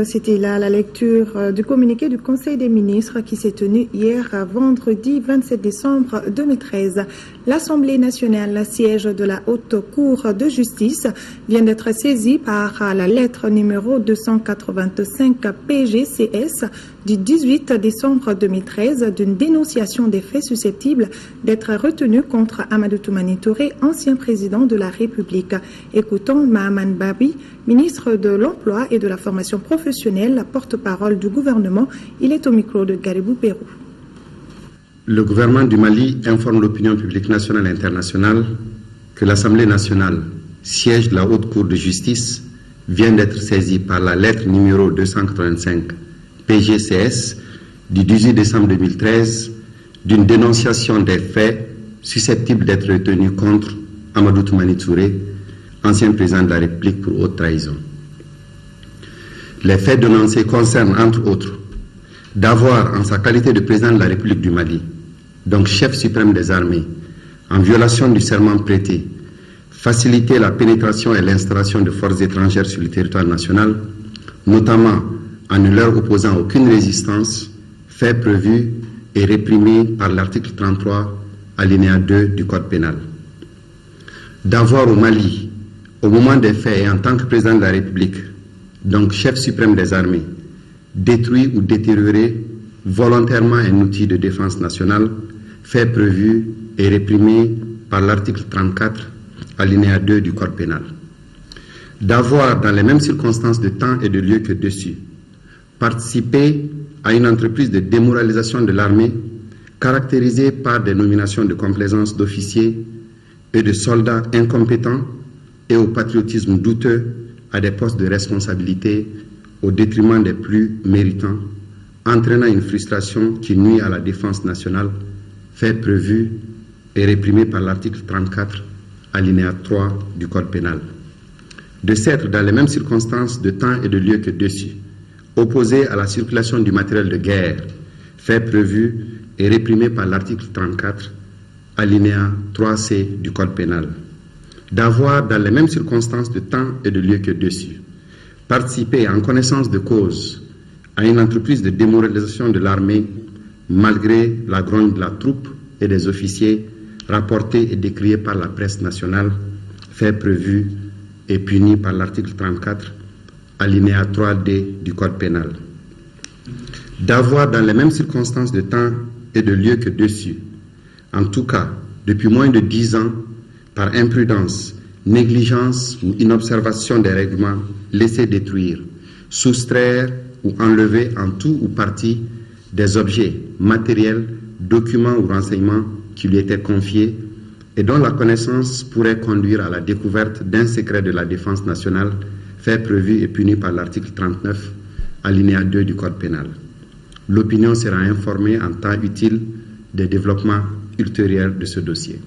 C'était là la lecture du communiqué du Conseil des ministres qui s'est tenu hier vendredi 27 décembre 2013. L'Assemblée nationale, siège de la Haute Cour de justice, vient d'être saisie par la lettre numéro 285 PGCS du 18 décembre 2013 d'une dénonciation des faits susceptibles d'être retenus contre Amadou Toumani Touré, ancien président de la République. Écoutons Mahaman Babi, ministre de l'Emploi et de la Formation professionnelle, porte-parole du gouvernement. Il est au micro de Garibou Pérou. Le gouvernement du Mali informe l'opinion publique nationale et internationale que l'Assemblée nationale, siège de la Haute Cour de justice, vient d'être saisie par la lettre numéro 285 PGCS du 18 décembre 2013 d'une dénonciation des faits susceptibles d'être retenus contre Amadou Toumani Touré, ancien président de la République pour haute trahison. Les faits dénoncés concernent, entre autres, d'avoir, en sa qualité de président de la République du Mali, donc chef suprême des armées, en violation du serment prêté, faciliter la pénétration et l'installation de forces étrangères sur le territoire national, notamment en ne leur opposant aucune résistance, fait prévu et réprimé par l'article 33, alinéa 2 du Code pénal. D'avoir au Mali, au moment des faits et en tant que président de la République, donc chef suprême des armées, détruit ou détérioré volontairement un outil de défense nationale, fait prévu et réprimé par l'article 34, alinéa 2 du Code pénal. D'avoir, dans les mêmes circonstances de temps et de lieu que dessus, participé à une entreprise de démoralisation de l'armée caractérisée par des nominations de complaisance d'officiers et de soldats incompétents et au patriotisme douteux à des postes de responsabilité au détriment des plus méritants, entraînant une frustration qui nuit à la défense nationale, fait prévu et réprimé par l'article 34, alinéa 3 du Code pénal. De s'être, dans les mêmes circonstances de temps et de lieu que dessus, opposé à la circulation du matériel de guerre, fait prévu et réprimé par l'article 34, alinéa 3C du Code pénal. D'avoir, dans les mêmes circonstances de temps et de lieu que dessus, participé en connaissance de cause à une entreprise de démoralisation de l'armée malgré la grogne de la troupe et des officiers rapportés et décriés par la presse nationale, fait prévu et puni par l'article 34, alinéa 3D du Code pénal. D'avoir, dans les mêmes circonstances de temps et de lieu que dessus, en tout cas depuis moins de 10 ans, par imprudence, négligence ou inobservation des règlements, laisser détruire, soustraire ou enlever en tout ou partie des objets matériels, documents ou renseignements qui lui étaient confiés et dont la connaissance pourrait conduire à la découverte d'un secret de la défense nationale, fait prévu et puni par l'article 39, alinéa 2 du Code pénal. L'opinion sera informée en temps utile des développements ultérieurs de ce dossier.